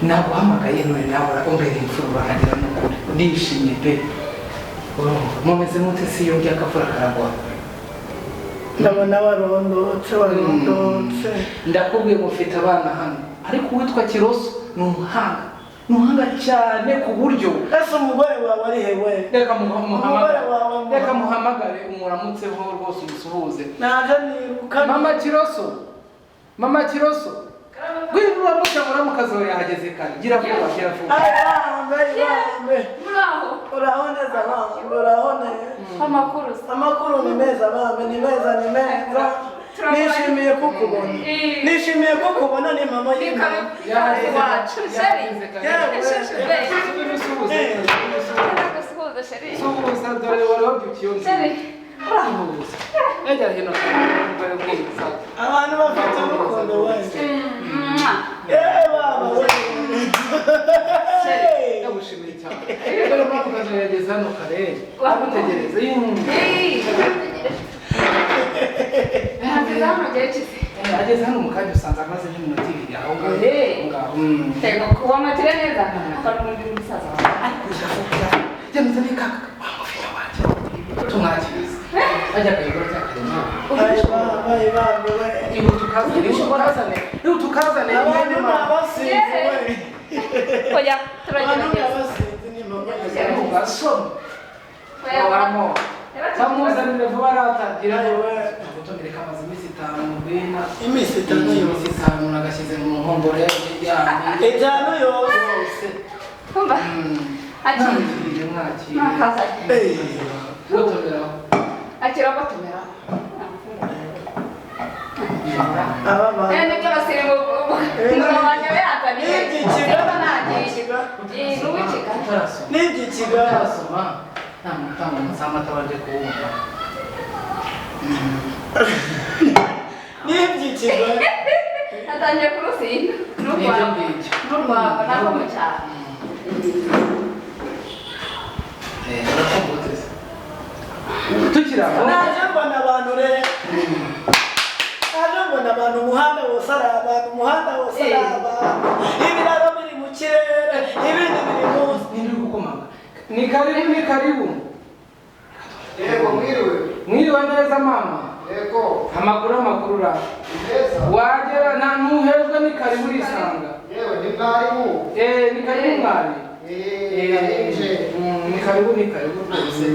naguhamagaye none nawe urambere imfura hagira n'ukuri ndishimye pe mumeze mute si yongeye akavura karagwa ndabona warondotse ndakubwiye mufite abana hano ariko uwitwa Kiroso ni umuhanga cyane ku buryo ese umugore wawe ari hewe reka muhamagare umuramutseho rwose umusuhuze naje niruka mama Kiroso gwirura mukamura mukazo yahageze kare gira vuba uraho neza amakuru ni meza nishimiye kukubona ni mama y'imana wacu abantu bafite urukundo wese baba ndagushimiye cyane rero mukazo yageze hano kare agutegereza ageze hano mu kanya usanze amaze nk'iminota 2 aho ngaho kuba matire neza akora muri musaza jyamuze ni kaka wamufite waje tumwakiriza ajya kayigura cyakarema tukazane abantu n'abasizi oya turagenda bamuzanire vuba aratangira gutomereka amazi iminsi 5 nagashyize mu muhomboro ijyana yose kumva mwakiriye gutomeraho akira batumera nibyo basirimu ngabanya yazaniye n'igikiga ntamutanga umusamata waje kuwumva n'iby'ikiga atangiye kurusinda n'urwabo nako mu cyaro tukiri aho naje mbona abantu umuhanda wose ari abantu ibiraro biri mu kirere ibindi biri munsi nindi gukomanga ni karibu yego mwiriwe neza mama yego amakuru ra wagera na ntuhezwe ni karibu risanga yewe ni mwarimu ni karibu mwari ni karibu rwose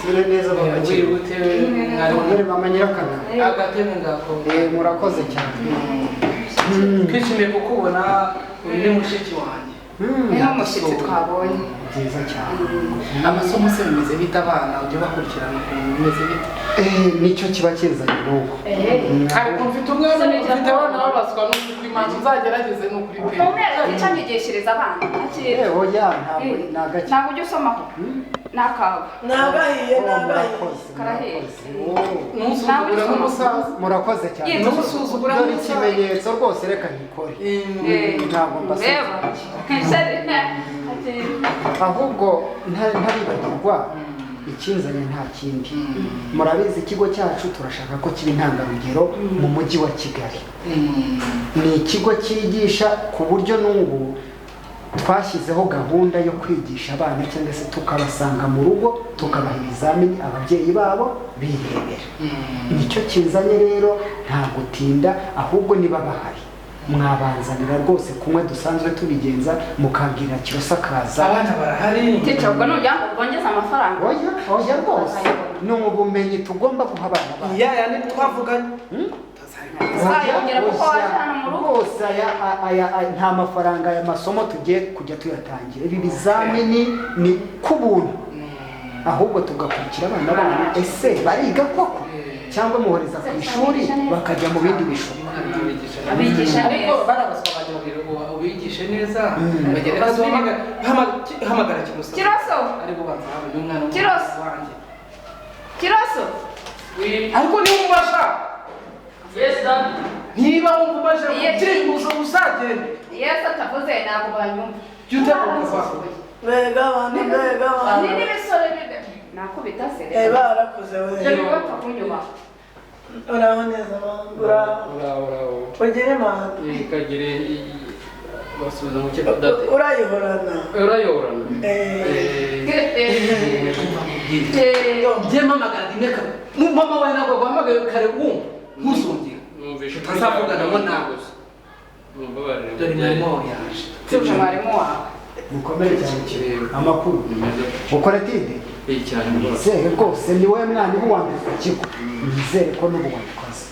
Zure neza bakakira mwari mama nyirakana agatebe ngako murakoze cyane twishimiye kukubona uri ni mushiki wanjye niho mushyitsi twabonye byiza cyane amasomo se bimeze bita abana ujye bakurikirana ukuntu bimeze bita nicyo kiba kizanye n'uko ariko mfite umwana ufite abana babaswa n'ukuri imanza uzagerageze n'ukuri pe icyo nyigishyiriza abana oya ntabwo ujya usomaho n'akawe nagahiye karahiye ntusuzugure n'umusaza murakoze cyane ntusuzugure dore ikimenyetso rwose reka nkikore ntabwo mbasuzugura ahubwo ntaribagirwa ikinzanye nta kindi murabizi ikigo cyacu turashaka ko kiba intangarugero mu mujyi wa Kigali ni ikigo cyigisha ku buryo n'ubu twashyizeho gahunda yo kwigisha abana cyangwa se tukabasanga mu rugo tukabaha ibizamini ababyeyi babo birebera nicyo kinzanye rero nta gutinda ahubwo niba bahari mwabanzanira rwose kumwe dusanzwe tubigenza mukabwira Kiroso akaza abana barahari ubwo nujya bongeza amafaranga oya rwose ni ubumenyi tugomba guha abana bacu ni twavuganye rwose nta mafaranga aya masomo tugiye kujya tuyatangira ibi bizamini ni ku buntu ahubwo tugakurikira abana banyu ese bariga koko cyangwa muhoreza ku ishuri bakajya mu bindi bishuri abigisha neza barabaswa bagira ubigishe neza bagera hamagara Kiroso ari bubanza habe n'umwana wanjye Kiroso ariko niba umubasha yes dad niba wumva ubasha kukimuza uzagende yes atavuze ntabwo banyumva yutebuka mbega abantu ni n'ibisore nakubita se barakuze we byo bata kunyuma uraho neza bantu uraho ugire manda ikagire basubiza mu kigo date urayihorana je mama garadime ka mama wawe nako guhamagaye kare ntusongera numvishe tazavuga nabo nawe mumbabarire dore mwarimu yaje tuje mwarimu wawe mukomere cyane kireba amakuru ukora tide cyane nizere rwose ni wowe mwana uba uwambere ku kigo nizere ko n'ubu wabikoze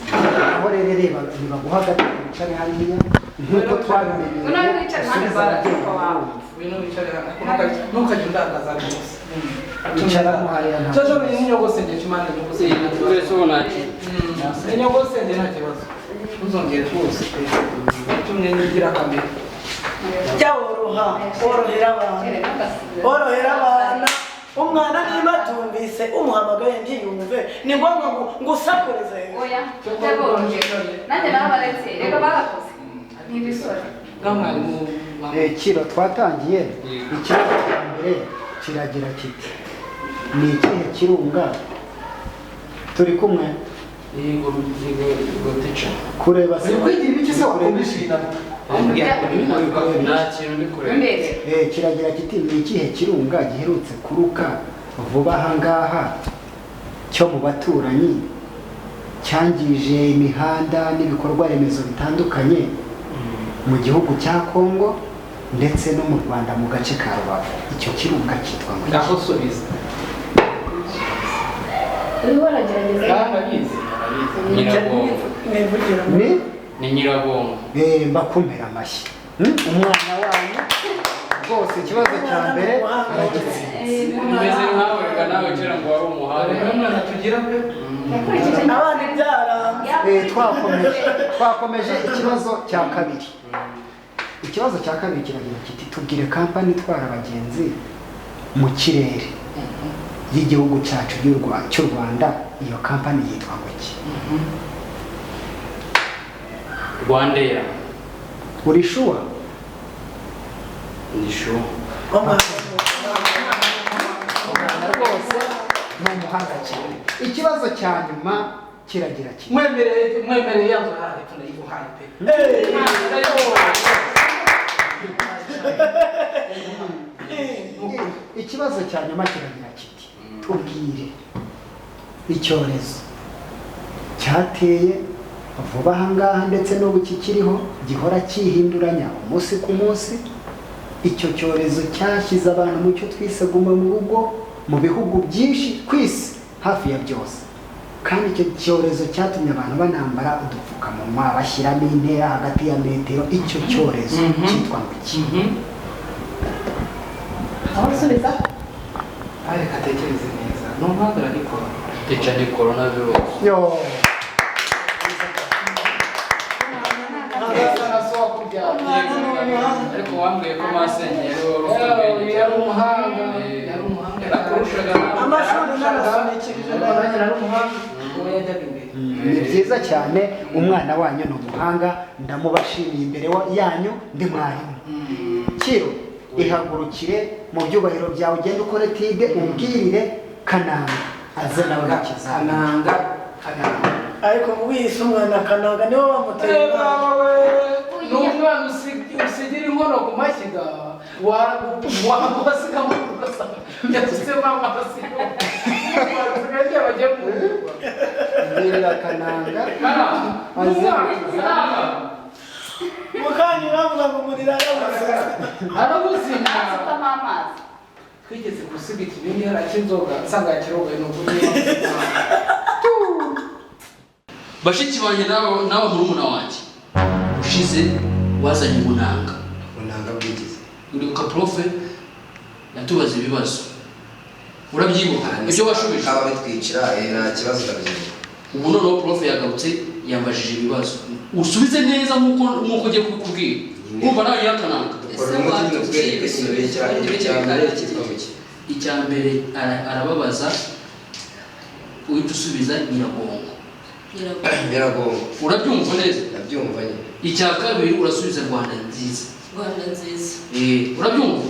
aho rero reba nibaguha agati wicare hariya nk'uko twabimenyeye unawe wicara hano baratuka wawe wino wicare ntukajya undangaza rwose wicaramo hariya nta cyo ni inyogosenge cy'imana nyogosenge twese ubonaki inyogosenge nta kibazo ntuzongere rwose tumwe nigira kamere jya worohera abana umwana niba atumvise umuhamagaye ntiyumve ni ngombwa ngo usakurize oya byabonye nanjye nabaretse reka barakoze n'ibisore nk'amwarimu kiro twatangiye ikibazo cya mbere kiragira kiti ni ikihe kirunga turi kumwe yego teacher kureba se kwigira ibiki se wakomeje nta kintu ndi kureba kiragira kiti ni ikihe kirunga giherutse kuruka vuba aha ngaha cyo mu baturanyi cyangije imihanda n'ibikorwa remezo bitandukanye mu gihugu cya Kongo ndetse no mu Rwanda mu gace ka Rubavu icyo kirunga cyitwa ngo aho subiza uriho aragerageza arabizi ni Nyiragongo mbakumira amashyi umwana wanyu rwose ikibazo cya mbere umeze nkawe reka nawe kera ngo wari umuhanga umwana tugira pe abana byaranze twakomeje ikibazo cya kabiri ikibazo cya kabiri kiragira kiti tubwire kampani itwara abagenzi mu kirere y'igihugu cyacu cy'u Rwanda iyo kampani yitwa ngo iki Rwandair uri shuwa ni sure rwose ni umuhanga cyane ikibazo cya nyuma kiragira kiti mwemereye yanzu harahe tunayiguhaye pe ikibazo cya nyuma kiragira kiti tubwire icyorezo cyateye vuba aha ngaha ndetse n'ubu kikiriho gihora cyihinduranya umunsi ku munsi icyo cyorezo cyashyize abantu mu cyo twise guma mu rugo mu bihugu byinshi ku isi hafi ya byose kandi icyo cyorezo cyatumye abantu banambara udupfukamunwa bashyiramo intera hagati ya metero icyo cyorezo cyitwa ngo iki aho usubiza reka atekereze neza ni umuhanga arabikora teacher ni coronavirus yo ariko wambwiye ko masengero yari umuhanga yakurushaga amashuri n'arasunikirije yari umuhanga uwo yajyaga imbere ni byiza cyane umwana wanyu ni umuhanga ndamubashimiye imbere yanyu ndi mwarimu kiro ihagurukire mu byubahiro byawe ugende ukore tide umbwirire Kananga aze nawe gukiza Kananga ariko wise umwana Kananga niwe wamuteye ni umwana usigira inkono ku mashyiga wabasiga mu rwasa yadusemo amasi wasigaye bagiye mu mbwirira Kananga aze gukiza mukanya uravuga ngo umuriro arabuzima asukamo amazi twigeze gusiga ikibindi cy'inzoga nsanga yakirogoye ni ukuri bashiki banjye nawe murumuna wanjye ushize wazanye umunanga bwigize uribuka profe yatubaza ibibazo urabyibuka ibyo washubije aba bitwicira nta kibazo ndabizi ubu noneho profe yagarutse yambajije ibibazo usubize neza nk'uko ugiye kubikubwira urumva nawe yakananga icya mbere arababaza uhita usubiza Nyiragongo urabyumva neza ndabyumva nyine icya kabiri urasubiza Rwanda nziza urabyumva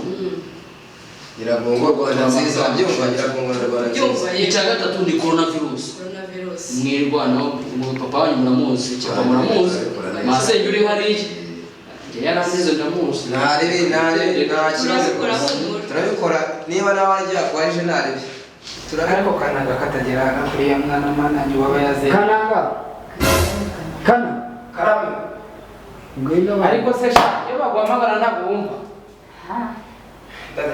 Nyiragongo Rwanda nziza ndabyumva Nyiragongo na Rwanda nziza icya gatatu ni coronavirus mwirwanaho papa wanyu muramuzi cyangwa muramuzi masenge uri hariya yarasize ndamuzi nta kibazo turabikora niba nawe wagiye akwarije ntarebe ariko Kananga katagera kuriya mwana mananye waba yazeye Kananga karame ngwino ariko se sha iyo bagwamagara ntabwo wumva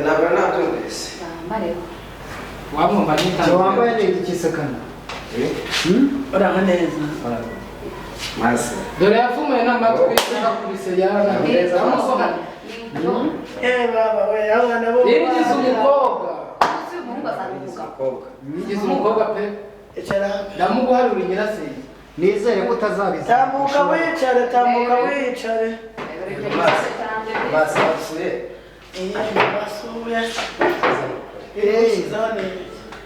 ntabwo nabyumvise wamwumva cyo wambaye neza ikisekana uraho neza maze dore yafumuye n'amatwi yakubise yaraneza amusoma baba we abana bo yigize umukobwa yigize umukobwa pe icara ndamuguharura nyirasenge nizere ko utazabiza tambuka wicare basuye basuye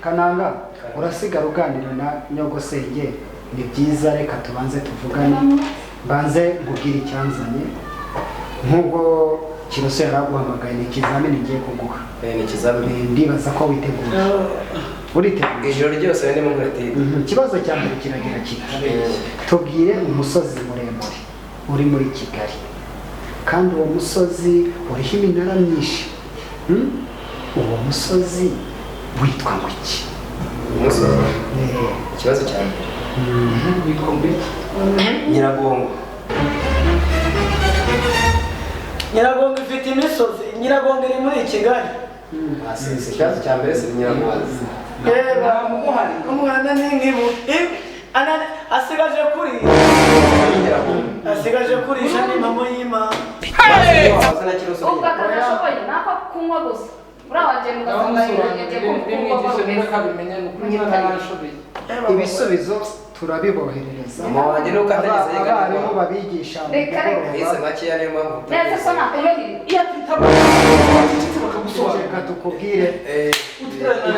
Kananga urasigara uganira na nyogosenge ni byiza reka tubanze tuvugane banze nkubwire icyanzanye nk'ubwo Kiroso yaraguhamagaye ni ikizamini ngiye kuguha ni ikizamini ndibaza ko witeguye uriteguye ijoro ryose ndimo nkuratiye ikibazo cya mbere kiragira kiti tubwire umusozi muremure uri muri Kigali kandi uwo musozi uriho iminara myinshi uwo musozi witwa ngo iki umusozi ikibazo cya mbere witwa ngo Nyiragongo Nyiragongo ifite imisozi Nyiragongo iri muri Kigali ikibazo cya mbere si Nyiragongo umwana ni nk'ibu asigaje kurisha n'impamo y'Imana ubwo akadashoboye nako kunywa gusa urawagiye mugasanga ibisubizo turabiboherereza abarimu babigisha neza so nakumenya reka tukubwire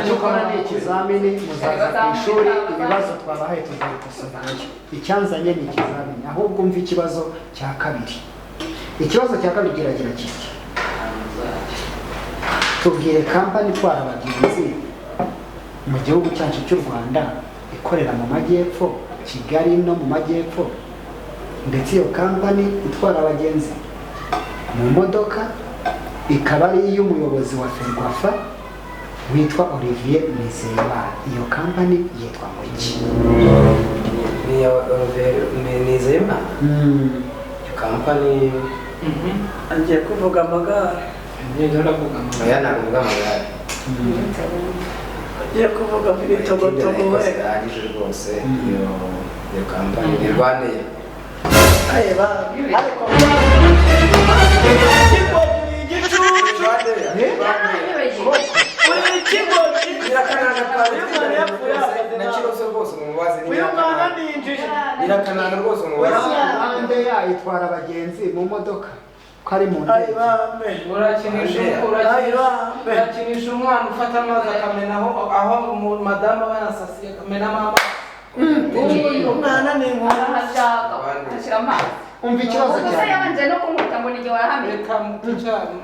icyo ukora ni ikizamini muzaza ku ishuri ibibazo twabahaye tuzabikosora icyanzanye ni ikizamini ahubwo umva ikibazo cya kabiri ikibazo cya kabiri kiragira kiti tubwire kampani itwara abagenzi mu gihugu cyacu cy'u Rwanda ikorera mu majyepfo Kigali no mu majyepfo ndetse iyo kampani itwara abagenzi mu modoka ikaba ari iy'umuyobozi wa Ferwafa witwa Olivier Nizeyimana iyo kampani yitwa ngo iki Nizeyimana kampani agiye kuvuga amagare oya ntabwo amagare agiye kuvuga ibitogotogo we ahagije rwose iyo kampani ni Rwandair ariko itwara abagenzi mu modoka ko ari mu ndege urakinisha umwana ufata amazi akamenaho aho madamu aba yasasiye akamenamo amazi umwana ni inkuru ashyira amazi umva ikibazo gusa cyane yabanje no kumwita ngo nige warahamye reka mutucyane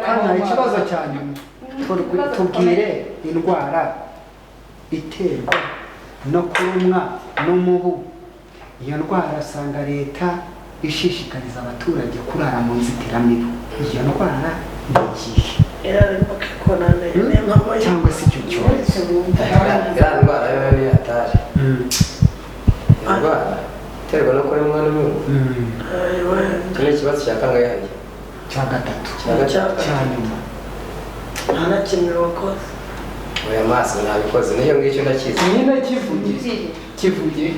hano ikibazo cyane tubwire indwara iterwa no kurumwa n'umubu iyo ndwara usanga leta ishishikariza abaturage kurara mu nzitiramibu iyo ndwara ni ikihe cyangwa se icyo cyorezo iriya ndwara yo ni atari indwara iterwa no kuremwa n'umubu icyo ni ikibazo cya kangahe hariya cya gatatu cya nyuma nta na kimwe wakoze oya maso nabikoze niyo ngicyo ndakizi nyine kivuge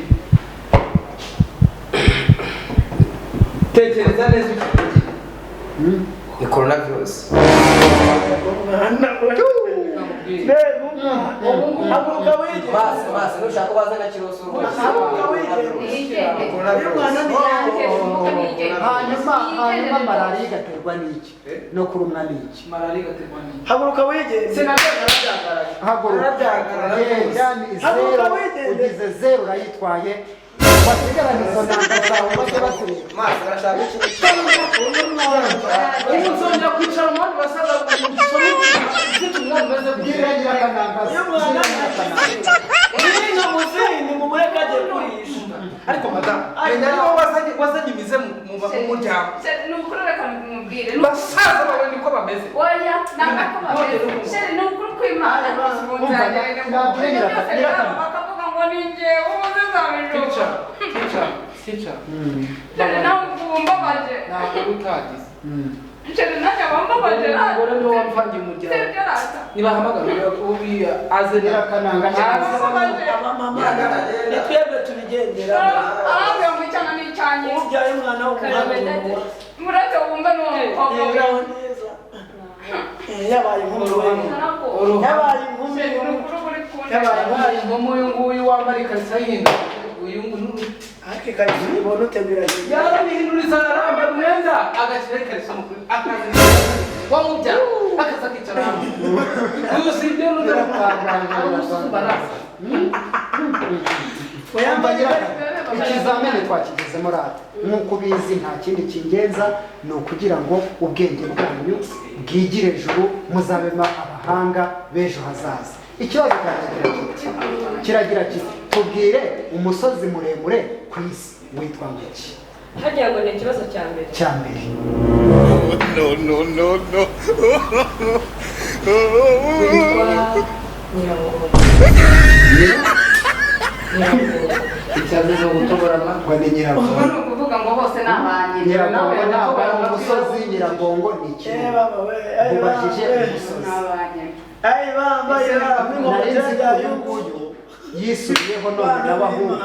tekereza neza ikivuge ni coronavirus maso nushaka ubaze na Kiroso hanyuma malariya igaterwa n'iki no kurumwa n'iki malariya igaterwa n'iki haguruka wigeze haguruka ugize zeru urayitwaye wasigarana izo nanga zawe bajya bakureba maso arashaka iki uzongera kwicara mu bandi basaza gusoma ibyo umwana umeze bwiragira akananga mu muryango ni ukuri reka mubwire basaza bawe niko bameze oya ntabwo bameze sheri ni ukuri kw'Imana bakavuga ngo ni njyewe ubuze Teacher, nzabijura teacher. sheri nawe wumbabaje Ntabwo utagize. sheri nanjye wambabaje Umugore niwe wamvangiye umuryango. sibyo rata Nibahamagara ubiya azanira akananga ni twebwe tubigendera arambwira ngo icyana ni icyanjye ubyaye umwana w'umuhanga murate wumve n'uwo mukobwa we neza yabaye inkumi yabaye inkumi yabaye inkomo uyu nguyu wambara ikarita y'inda uyu nguyu ariko ikarita ubona utegura yarabihinduriza arambara umwenda agashyira ikarita mukuru akazi wamubya akaza akicara hamwe uyu si ibyo ikizamini twakigezemo rata nk'uko ubizi nta kindi kingenza ni ukugira ngo ubwenge bwanyu bwigire ejuru muzabemo abahanga b'ejo hazaza. Ikibazo kiragira kiti tubwire umusozi muremure ku isi witwa ngiki? hagira ngo ni ikibazo cya mbere icyazi no gutobora ngo ni Nyiragongo. ni ukuvuga ngo bose ni abanjye Nyiragongo ntabwo ari umusozi, Nyiragongo ni ikintu. Mubajije umusozi. ayi bambaye Narinzi ko uyu nguyu yisubiyeho none n'abahungu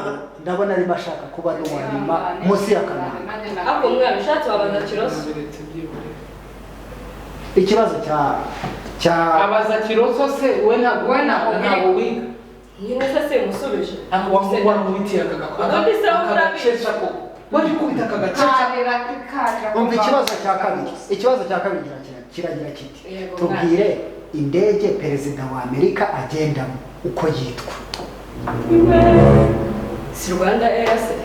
ndabona arimo ashaka kuba n'uwa nyuma munsi y'akananga. ariko umwana ushatse wabaza Kiroso. Ikibazo cya abaza Kiroso se we ntabwo wiga nyine se musubije wamubona mu biti akagakesha ko wari kubita akagakesha. umva ikibazo cya kabiri. Ikibazo cya kabiri kiragira kiti tubwire indege perezida wa Amerika agendamo uko yitwa? si Rwanda Air se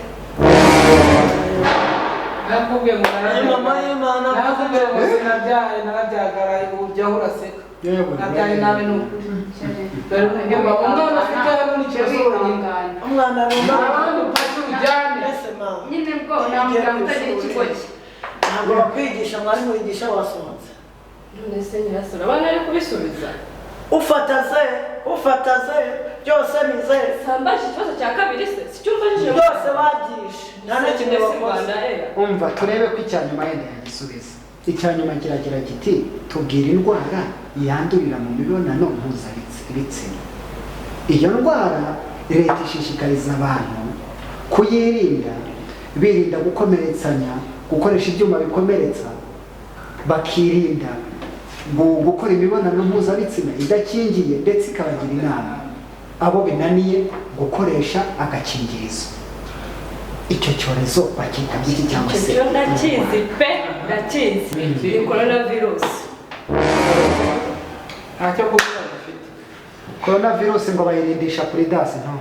nakubwiye ngo mama y'Imana nakubwiye ngo sinabyaye narabyagaraye ujya uraseka nabyaye nabi n'ukuri dore umugabo umwana afite hano n'ikibazo wenyine umwana runaka abandi upaki ujyane nyine bwo ntabwo utagira ikigo cye ntabwo bakwigisha mwarimu wigisha wasohotse none se Nyirasura abana ari kubisubiza ufata ze byose ni ze sambaje ikibazo cya kabiri se si cyumvajije byose bagishe nta na kimwe bakoze Rwanda Air umva turebe ko icya nyuma yenda yagisubiza. Icya nyuma kiragira kiti tubwire indwara yandurira mu mibonano mpuzabitsina. Iyo ndwara leta ishishikariza abantu kuyirinda birinda gukomeretsanya, gukoresha ibyuma bikomeretsa, bakirinda gukora imibonano mpuzabitsina idakingiye, ndetse ikabagira inama abo binaniye gukoresha agakingirizo. Icyo cyorezo bakita iki cyangwa se icyo ndakizi pe ndakizi ni coronavirus. ntacyo kuvuga gafite coronavirus ngo bayirindisha kuri dasi nto.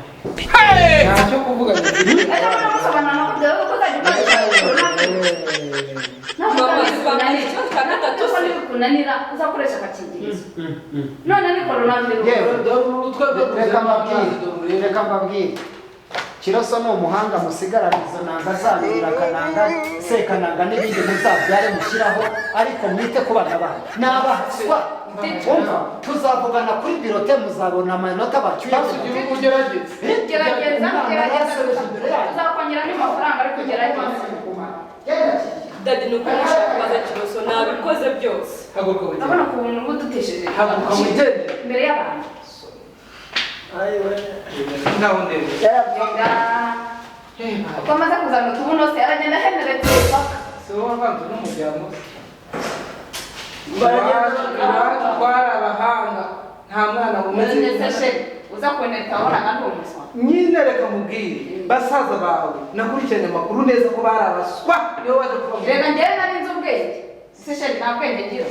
ntacyo kuvuga gafite kunanira uzakoresha agakingirizo none ni coronavirus reka mbabwire Kiroso ni umuhanga musigarana izo nanga zanyu Nyirakananga, Sekananga n'ibindi muzabyare mushyiraho, ariko mwite ku bana banyu n'abahaswa. Umva tuzavugana kuri birote muzabona amanota bacyuye. gerageza uzakongera n'amafaranga ariko gerageza Dadi ni ukuri nshaka kubaza Kiroso nabikoze byose. urabona ukuntu uba udutesheje imbere y'abantu uko amaze kuzana utubuno se aragenda aheneretse paka si wowe wavanze n'umuryango twari abahanga nta mwana umeze neza uza kuneta wabonaga ndi umuswa nyine reka mubwire basaza bawe nakurikiranye amakuru neza ko bari abaswa niyo waje kuvuga reka njyewe nari nzi ubwenge se sheri nta bwenge ngira